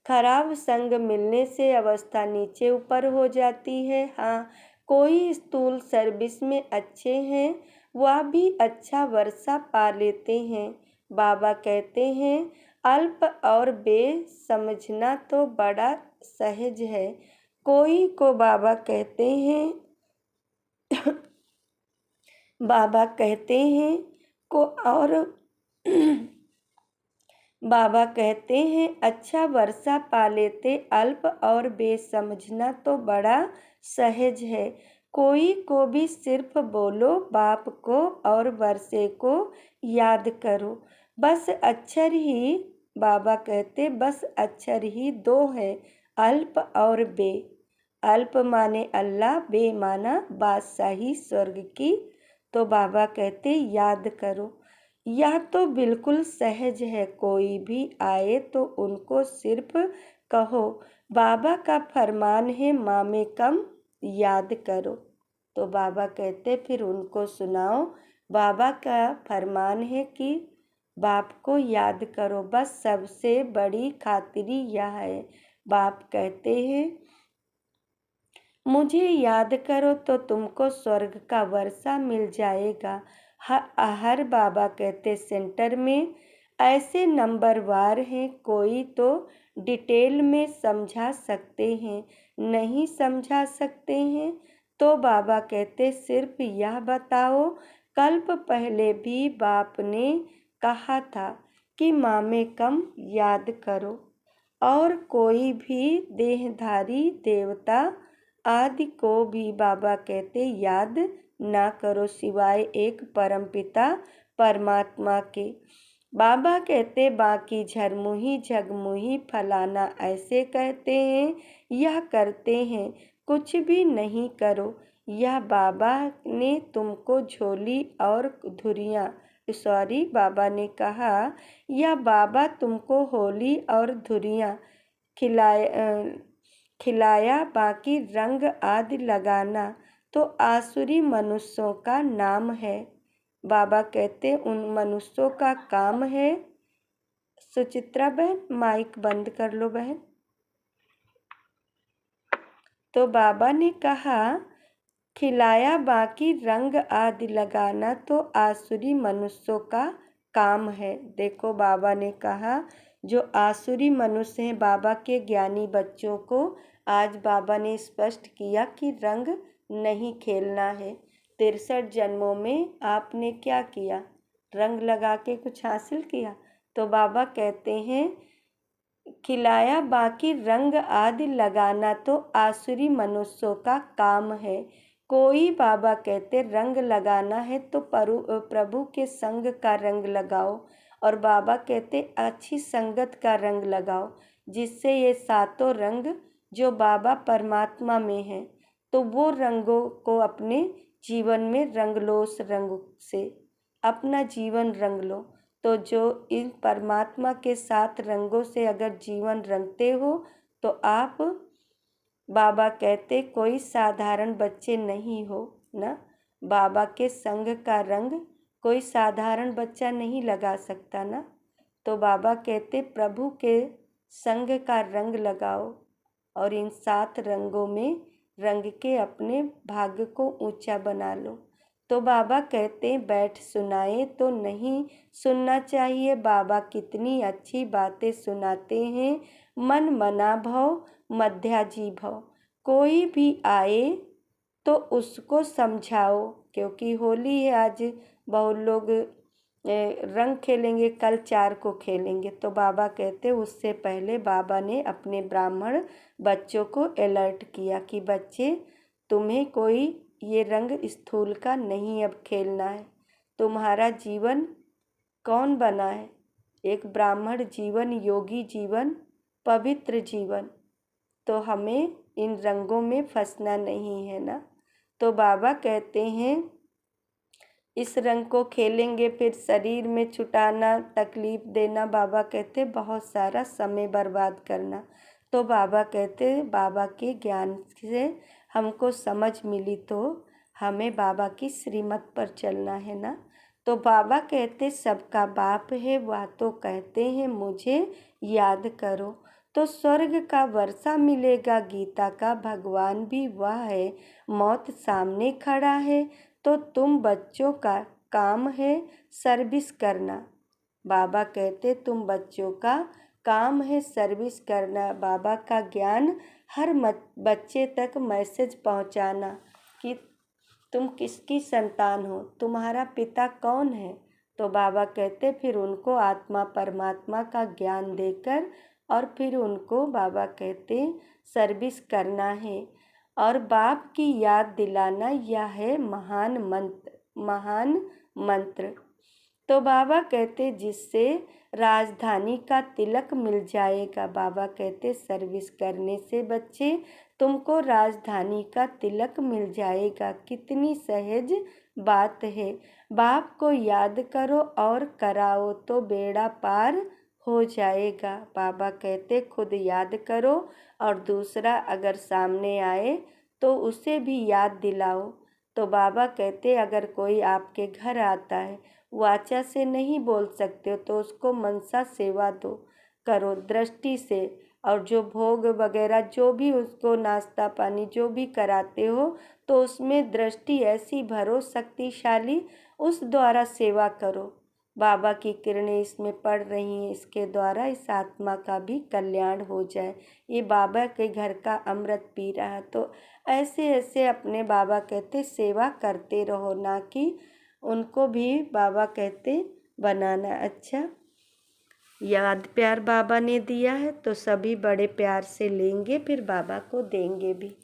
खराब संग मिलने से अवस्था नीचे ऊपर हो जाती है। हाँ, कोई स्थूल सर्विस में अच्छे हैं, वह भी अच्छा वर्षा पा लेते हैं। बाबा कहते हैं अल्प और बे समझना तो बड़ा सहज है। कोई को बाबा कहते हैं बाबा कहते हैं को और बाबा कहते हैं अच्छा वर्षा पा लेते, अल्प और बेसमझना तो बड़ा सहज है। कोई को भी सिर्फ बोलो बाप को और वर्षे को याद करो, बस अक्षर ही, बाबा कहते बस अक्षर ही दो है, अल्प और बे। अल्प माने अल्लाह, बे माना बादशाही स्वर्ग की। तो बाबा कहते याद करो, यह तो बिल्कुल सहज है। कोई भी आए तो उनको सिर्फ कहो बाबा का फरमान है, माँ में कम याद करो। तो बाबा कहते फिर उनको सुनाओ, बाबा का फरमान है कि बाप को याद करो, बस सबसे बड़ी खातिरी यह है। बाप कहते हैं मुझे याद करो तो तुमको स्वर्ग का वर्षा मिल जाएगा। हर बाबा कहते सेंटर में ऐसे नंबरवार हैं, कोई तो डिटेल में समझा सकते हैं, नहीं समझा सकते हैं। तो बाबा कहते सिर्फ यह बताओ, कल्प पहले भी बाप ने कहा था कि माँ में कम याद करो, और कोई भी देहधारी देवता आदि को भी बाबा कहते याद ना करो सिवाय एक परमपिता परमात्मा के। बाबा कहते बाकी झरमुही झगमुही फलाना ऐसे कहते हैं, यह करते हैं, कुछ भी नहीं करो। यह बाबा ने तुमको झोली और धुरियाँ बाबा ने कहा यह बाबा तुमको होली और धुरियाँ खिलाया, बाकी रंग आदि लगाना तो आसुरी मनुष्यों का नाम है। बाबा कहते उन मनुष्यों का काम है। सुचित्रा बहन माइक बंद कर लो बहन। तो बाबा ने कहा खिलाया, बाकी रंग आदि लगाना तो आसुरी मनुष्यों का काम है। देखो बाबा ने कहा जो आसुरी मनुष्य हैं, बाबा के ज्ञानी बच्चों को आज बाबा ने स्पष्ट किया कि रंग नहीं खेलना है। 63 जन्मों में आपने क्या किया? रंग लगा के कुछ हासिल किया? तो बाबा कहते हैं खिलाया, बाकी रंग आदि लगाना तो आसुरी मनुष्यों का काम है। कोई बाबा कहते रंग लगाना है तो प्रभु के संग का रंग लगाओ, और बाबा कहते अच्छी संगत का रंग लगाओ, जिससे ये सातों रंग जो बाबा परमात्मा में है, तो वो रंगों को अपने जीवन में रंग लो। उस रंग से अपना जीवन रंग लो। तो जो इन परमात्मा के साथ रंगों से अगर जीवन रंगते हो तो आप बाबा कहते कोई साधारण बच्चे नहीं हो ना। बाबा के संग का रंग कोई साधारण बच्चा नहीं लगा सकता ना। तो बाबा कहते प्रभु के संग का रंग लगाओ और इन 7 रंगों में रंग के अपने भाग्य को ऊंचा बना लो। तो बाबा कहते बैठ सुनाए तो नहीं सुनना चाहिए। बाबा कितनी अच्छी बातें सुनाते हैं। मन मना भव मध्याजी भव, कोई भी आए तो उसको समझाओ, क्योंकि होली है, आज बहुत लोग रंग खेलेंगे, कल 4 को खेलेंगे। तो बाबा कहते उससे पहले बाबा ने अपने ब्राह्मण बच्चों को अलर्ट किया कि बच्चे तुम्हें कोई ये रंग स्थूल का नहीं अब खेलना है। तुम्हारा जीवन कौन बना है? एक ब्राह्मण जीवन, योगी जीवन, पवित्र जीवन। तो हमें इन रंगों में फंसना नहीं है ना। तो बाबा कहते हैं इस रंग को खेलेंगे फिर शरीर में छुटाना, तकलीफ देना, बाबा कहते बहुत सारा समय बर्बाद करना। तो बाबा कहते बाबा के ज्ञान से हमको समझ मिली तो हमें बाबा की श्रीमत पर चलना है ना। तो बाबा कहते सबका बाप है, वह तो कहते हैं मुझे याद करो तो स्वर्ग का वर्षा मिलेगा। गीता का भगवान भी वह है, मौत सामने खड़ा है तो तुम बच्चों का काम है सर्विस करना। बाबा कहते तुम बच्चों का काम है सर्विस करना। बाबा का ज्ञान हर बच्चे तक मैसेज पहुंचाना कि तुम किसकी संतान हो, तुम्हारा पिता कौन है। तो बाबा कहते फिर उनको आत्मा परमात्मा का ज्ञान देकर और फिर उनको बाबा कहते सर्विस करना है और बाप की याद दिलाना, यह है महान मंत्र। तो बाबा कहते जिससे राजधानी का तिलक मिल जाएगा। बाबा कहते सर्विस करने से बच्चे तुमको राजधानी का तिलक मिल जाएगा। कितनी सहज बात है। बाप को याद करो और कराओ तो बेड़ा पार हो जाएगा। बाबा कहते खुद याद करो और दूसरा अगर सामने आए तो उसे भी याद दिलाओ। तो बाबा कहते अगर कोई आपके घर आता है, वाचा से नहीं बोल सकते हो तो उसको मनसा सेवा दो, करो दृष्टि से, और जो भोग वगैरह जो भी उसको नाश्ता पानी जो भी कराते हो तो उसमें दृष्टि ऐसी भरो शक्तिशाली, उस द्वारा सेवा करो बाबा की किरणें इसमें पड़ रही हैं, इसके द्वारा इस आत्मा का भी कल्याण हो जाए। ये बाबा के घर का अमृत पी रहा है। तो ऐसे ऐसे अपने बाबा कहते सेवा करते रहो, ना कि उनको भी बाबा कहते बनाना। अच्छा, याद प्यार बाबा ने दिया है तो सभी बड़े प्यार से लेंगे, फिर बाबा को देंगे भी।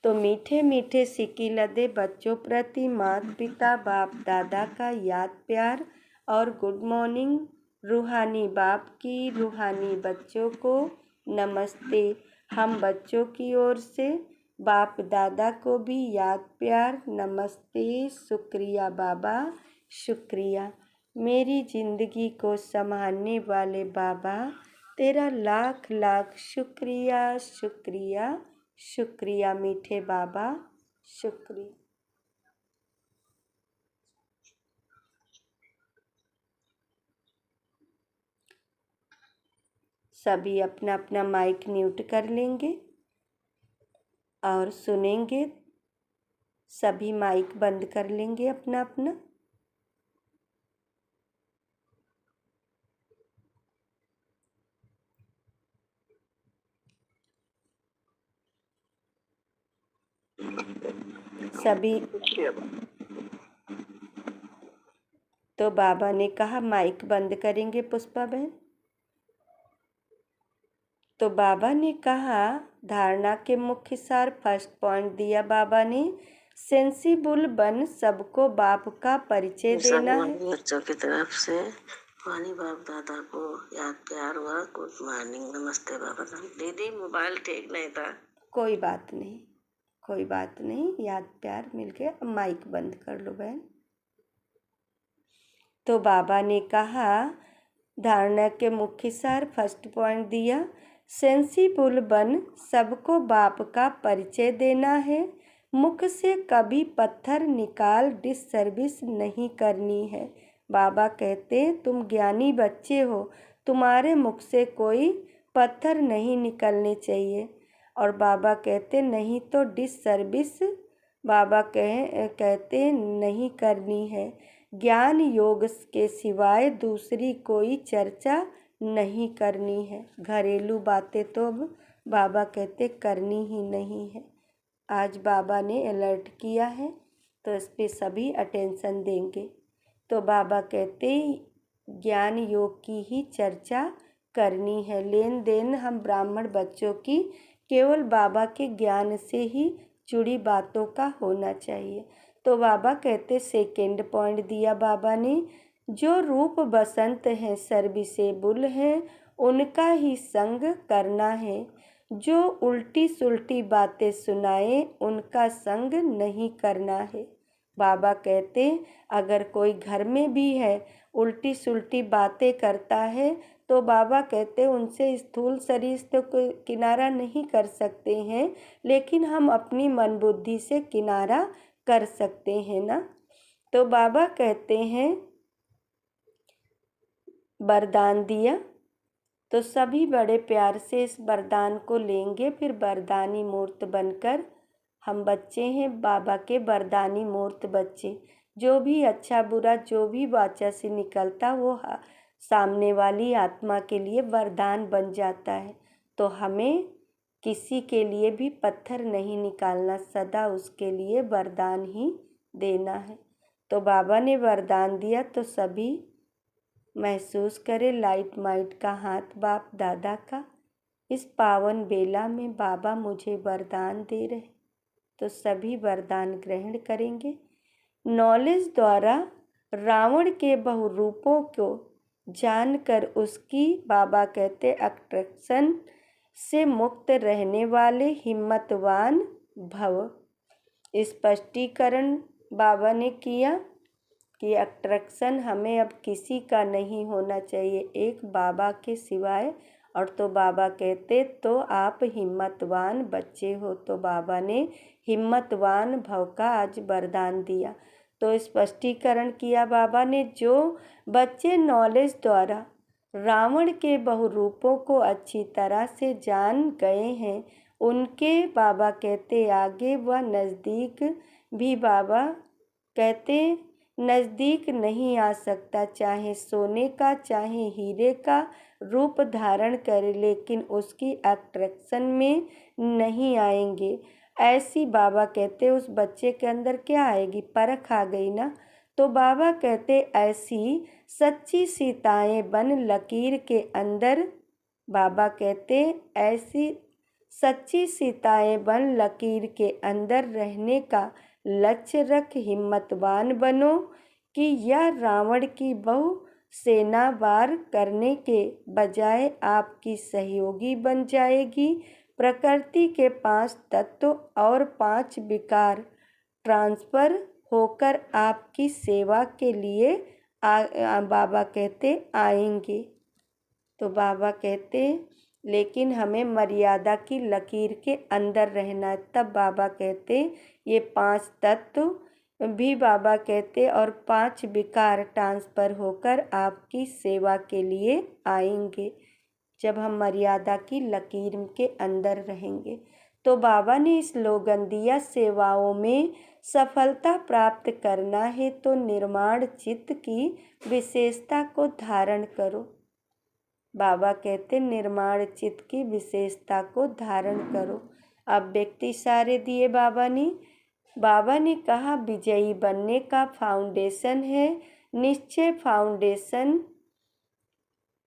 तो मीठे मीठे सिक्की लदे बच्चों प्रति माता पिता बाप दादा का याद प्यार और गुड मॉर्निंग। रूहानी बाप की रूहानी बच्चों को नमस्ते। हम बच्चों की ओर से बाप दादा को भी याद प्यार नमस्ते। शुक्रिया बाबा, शुक्रिया। मेरी ज़िंदगी को संभालने वाले बाबा, तेरा लाख लाख शुक्रिया, शुक्रिया, शुक्रिया मीठे बाबा, शुक्रिया। सभी अपना अपना माइक म्यूट कर लेंगे और सुनेंगे। सभी माइक बंद कर लेंगे अपना अपना। सभी तो बाबा ने कहा माइक बंद करेंगे पुष्पा बहन। तो बाबा ने कहा धारणा के मुख्य सार फर्स्ट पॉइंट दिया बाबा ने, सेंसिबल बन सबको बाप का परिचय देना है। बच्चों की तरफ से वानी बाप दादा को याद प्यार हुआ, गुड मॉर्निंग, नमस्ते बाबा। दीदी मोबाइल ठीक नहीं था। कोई बात नहीं, कोई बात नहीं, याद प्यार मिल गया। अब माइक बंद कर लो बहन। तो बाबा ने कहा धारणा के मुख्य सार फर्स्ट पॉइंट दिया, सेंसिबल बन सबको बाप का परिचय देना है। मुख से कभी पत्थर निकाल डिससर्विस नहीं करनी है। बाबा कहते तुम ज्ञानी बच्चे हो, तुम्हारे मुख से कोई पत्थर नहीं निकलने चाहिए। और बाबा कहते नहीं तो डिससर्विस बाबा कहते नहीं करनी है। ज्ञान योग के सिवाय दूसरी कोई चर्चा नहीं करनी है। घरेलू बातें तो अब बाबा कहते करनी ही नहीं है। आज बाबा ने अलर्ट किया है तो इस पे सभी अटेंशन देंगे। तो बाबा कहते ज्ञान योग की ही चर्चा करनी है। लेन देन हम ब्राह्मण बच्चों की केवल बाबा के ज्ञान से ही जुड़ी बातों का होना चाहिए। तो बाबा कहते सेकेंड पॉइंट दिया बाबा ने, जो रूप बसंत हैं सर्विसेबल हैं उनका ही संग करना है। जो उल्टी सुल्टी बातें सुनाए उनका संग नहीं करना है। बाबा कहते अगर कोई घर में भी है उल्टी सुल्टी बातें करता है तो बाबा कहते उनसे स्थूल शरीर तो किनारा नहीं कर सकते हैं, लेकिन हम अपनी मन बुद्धि से किनारा कर सकते हैं ना। तो बाबा कहते हैं वरदान दिया तो सभी बड़े प्यार से इस वरदान को लेंगे। फिर वरदानी मूर्त बनकर हम बच्चे हैं बाबा के वरदानी मूर्त बच्चे। जो भी अच्छा बुरा जो भी वाचा से निकलता वो सामने वाली आत्मा के लिए वरदान बन जाता है। तो हमें किसी के लिए भी पत्थर नहीं निकालना, सदा उसके लिए वरदान ही देना है। तो बाबा ने वरदान दिया तो सभी महसूस करें लाइट माइट का हाथ बाप दादा का। इस पावन बेला में बाबा मुझे वरदान दे रहे, तो सभी वरदान ग्रहण करेंगे। नॉलेज द्वारा रावण के बहुरूपों को जानकर उसकी बाबा कहते अट्रैक्शन से मुक्त रहने वाले हिम्मतवान भव। स्पष्टीकरण बाबा ने किया कि अट्रैक्शन हमें अब किसी का नहीं होना चाहिए एक बाबा के सिवाय। और तो बाबा कहते तो आप हिम्मतवान बच्चे हो, तो बाबा ने हिम्मतवान भव का आज वरदान दिया। तो स्पष्टीकरण किया बाबा ने, जो बच्चे नॉलेज द्वारा रावण के बहुरूपों को अच्छी तरह से जान गए हैं उनके बाबा कहते आगे व नज़दीक भी बाबा कहते नज़दीक नहीं आ सकता, चाहे सोने का चाहे हीरे का रूप धारण करे, लेकिन उसकी अट्रैक्शन में नहीं आएंगे। ऐसी बाबा कहते उस बच्चे के अंदर क्या आएगी, परख आ गई ना। तो बाबा कहते ऐसी सच्ची सीताएं बन लकीर के अंदर, बाबा कहते ऐसी सच्ची सीताएं बन लकीर के अंदर रहने का लक्ष्य रख, हिम्मतवान बनो कि यह रावण की बहू सेना वार करने के बजाय आपकी सहयोगी बन जाएगी। प्रकृति के 5 तत्व और 5 विकार ट्रांसफर होकर आपकी सेवा के लिए बाबा कहते आएंगे। तो बाबा कहते लेकिन हमें मर्यादा की लकीर के अंदर रहना है। तब बाबा कहते ये 5 तत्व भी बाबा कहते और 5 विकार ट्रांसफर होकर आपकी सेवा के लिए आएंगे, जब हम मर्यादा की लकीर के अंदर रहेंगे। तो बाबा ने स्लोगन दिया, सेवाओं में सफलता प्राप्त करना है तो निर्माण चित्त की विशेषता को धारण करो। बाबा कहते निर्माण चित्त की विशेषता को धारण करो। अब व्यक्ति सारे दिए बाबा ने कहा विजयी बनने का फाउंडेशन है निश्चय। फाउंडेशन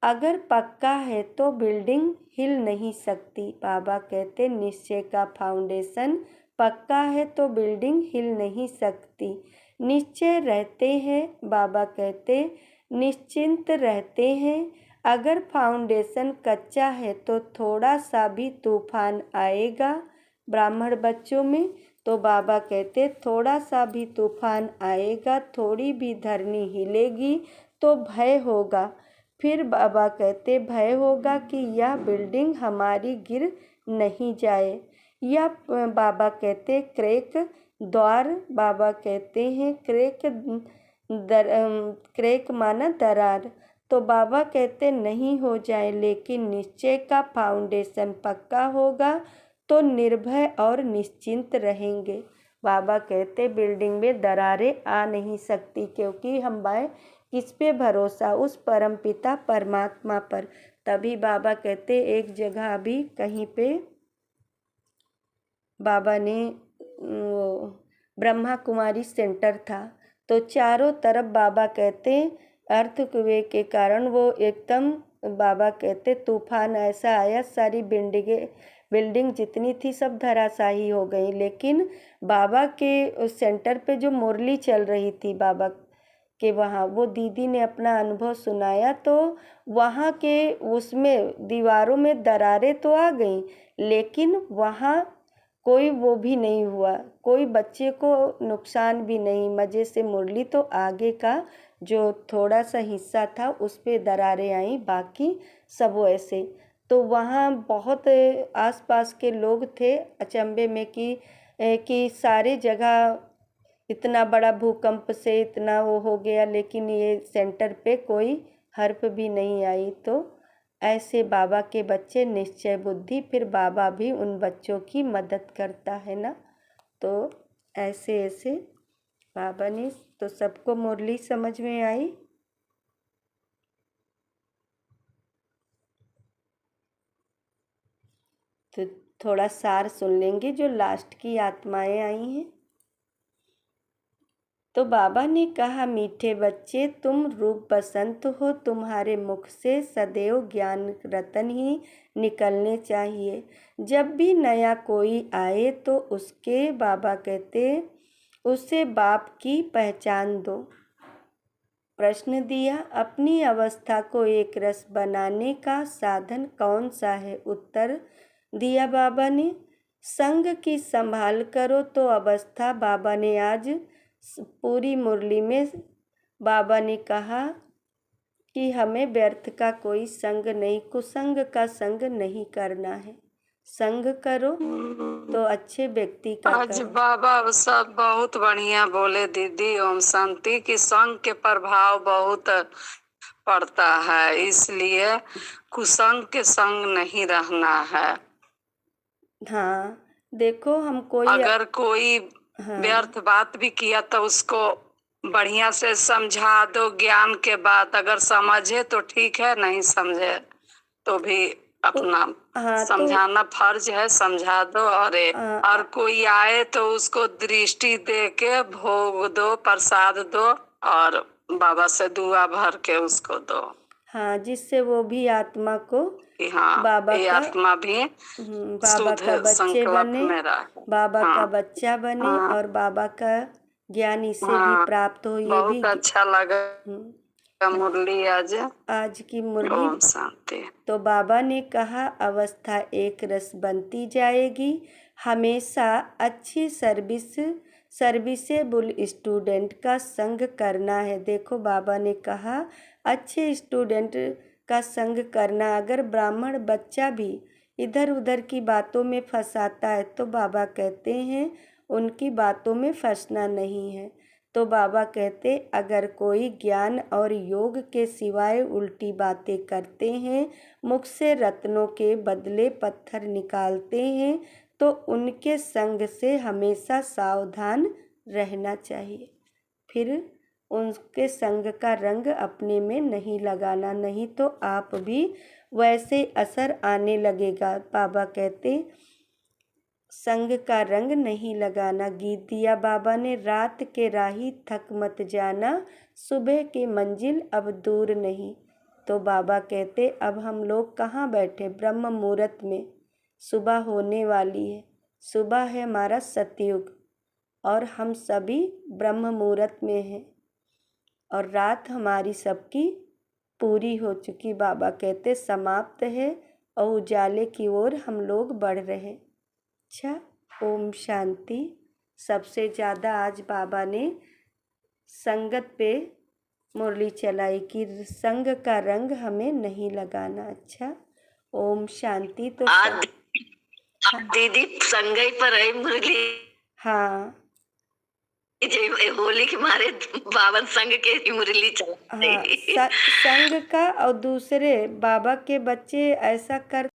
अगर पक्का है तो बिल्डिंग हिल नहीं सकती। बाबा कहते निश्चय का फाउंडेशन पक्का है तो बिल्डिंग हिल नहीं सकती। निश्चय रहते हैं, बाबा कहते निश्चिंत रहते हैं। अगर फाउंडेशन कच्चा है तो थोड़ा सा भी तूफान आएगा ब्राह्मण बच्चों में, तो बाबा कहते थोड़ा सा भी तूफान आएगा, थोड़ी भी धरनी हिलेगी तो भय होगा। फिर बाबा कहते भय होगा कि यह बिल्डिंग हमारी गिर नहीं जाए। यह बाबा कहते क्रैक द्वार, बाबा कहते हैं क्रैक माना दरार, तो बाबा कहते नहीं हो जाए, लेकिन निश्चय का फाउंडेशन पक्का होगा तो निर्भय और निश्चिंत रहेंगे। बाबा कहते बिल्डिंग में दरारें आ नहीं सकती, क्योंकि हमारे किस पे भरोसा, उस परमपिता परमात्मा पर। तभी बाबा कहते एक जगह अभी कहीं पे बाबा ने ब्रह्मा कुमारी सेंटर था, तो चारों तरफ बाबा कहते अर्थक्वेक के कारण वो एकदम बाबा कहते तूफान ऐसा आया, सारी बिल्डिंग जितनी थी सब धराशायी हो गई। लेकिन बाबा के उस सेंटर पे जो मुरली चल रही थी बाबा के वहाँ, वो दीदी ने अपना अनुभव सुनाया, तो वहाँ के उसमें दीवारों में दरारें तो आ गई, लेकिन वहाँ कोई वो भी नहीं हुआ, कोई बच्चे को नुकसान भी नहीं। मज़े से मुरली तो आगे का जो थोड़ा सा हिस्सा था उस पे दरारें आई, बाकी सब ऐसे। तो वहाँ बहुत आसपास के लोग थे अचंभे में कि सारी जगह इतना बड़ा भूकंप से इतना वो हो गया, लेकिन ये सेंटर पे कोई हर्प भी नहीं आई। तो ऐसे बाबा के बच्चे निश्चय बुद्धि, फिर बाबा भी उन बच्चों की मदद करता है ना। तो ऐसे ऐसे बाबा ने, तो सबको मुरली समझ में आई। तो थोड़ा सार सुन लेंगे जो लास्ट की आत्माएं आई हैं। तो बाबा ने कहा मीठे बच्चे तुम रूप बसंत हो, तुम्हारे मुख से सदैव ज्ञान रतन ही निकलने चाहिए। जब भी नया कोई आए तो उसके बाबा कहते उसे बाप की पहचान दो। प्रश्न दिया अपनी अवस्था को एक रस बनाने का साधन कौन सा है। उत्तर दिया बाबा ने संग की संभाल करो। तो अवस्था बाबा ने आज पूरी मुरली में बाबा ने कहा कि हमें व्यर्थ का कोई संग नहीं, कुसंग का संग नहीं करना है। संग करो तो अच्छे व्यक्ति का आज करो। बाबा सब बहुत बढ़िया बोले दीदी। ओम शांति की संग के प्रभाव बहुत पड़ता है, इसलिए कुसंग के संग नहीं रहना है। हाँ देखो हम कोई अगर कोई व्यर्थ बात भी किया तो उसको बढ़िया से समझा दो ज्ञान के बात, अगर समझे तो ठीक है, नहीं समझे तो भी अपना हाँ तो समझाना फर्ज है, समझा दो। और कोई आए तो उसको दृष्टि दे के भोग दो, प्रसाद दो, और बाबा से दुआ भर के उसको दो हाँ, जिससे वो भी आत्मा को कि हाँ बाबा ये का आत्मा भी बाबा शुद्ध का बच्चे संकल्प बने, में रहे। बाबा का हाँ बच्चा बने हाँ और बाबा का ज्ञान इसे भी हाँ, प्राप्त हो। ये भी बहुत अच्छा लगा हम्म, मुरली आज। आज की मुरली। ओम शांति। तो बाबा ने कहा अवस्था एक रस बनती जाएगी, हमेशा अच्छी सर्विसेबल स्टूडेंट का संग करना है। देखो बाबा ने कहा अच्छे स्टूडेंट का संग करना। अगर ब्राह्मण बच्चा भी इधर उधर की बातों में फंसाता है तो बाबा कहते हैं उनकी बातों में फंसना नहीं है। तो बाबा कहते अगर कोई ज्ञान और योग के सिवाय उल्टी बातें करते हैं, मुख से रत्नों के बदले पत्थर निकालते हैं, तो उनके संग से हमेशा सावधान रहना चाहिए। फिर उनके संग का रंग अपने में नहीं लगाना, नहीं तो आप भी वैसे असर आने लगेगा। बाबा कहते संग का रंग नहीं लगाना। गीत दिया बाबा ने रात के राही थक मत जाना, सुबह की मंजिल अब दूर नहीं। तो बाबा कहते अब हम लोग कहाँ बैठे, ब्रह्म मुहूर्त में सुबह होने वाली है। सुबह है हमारा सतयुग और हम सभी ब्रह्म मुहूर्त में हैं और रात हमारी सबकी पूरी हो चुकी। बाबा कहते समाप्त है और उजाले की ओर हम लोग बढ़ रहे हैं। अच्छा, ओम शांति। सबसे ज़्यादा आज बाबा ने संगत पे मुरली चलाई कि संग का रंग हमें नहीं लगाना। अच्छा, ओम शांति। तो दीदी संगई पर है मुरली। हाँ होली के मारे बावन संग के मुरली चला। हाँ, संग का और दूसरे बाबा के बच्चे ऐसा कर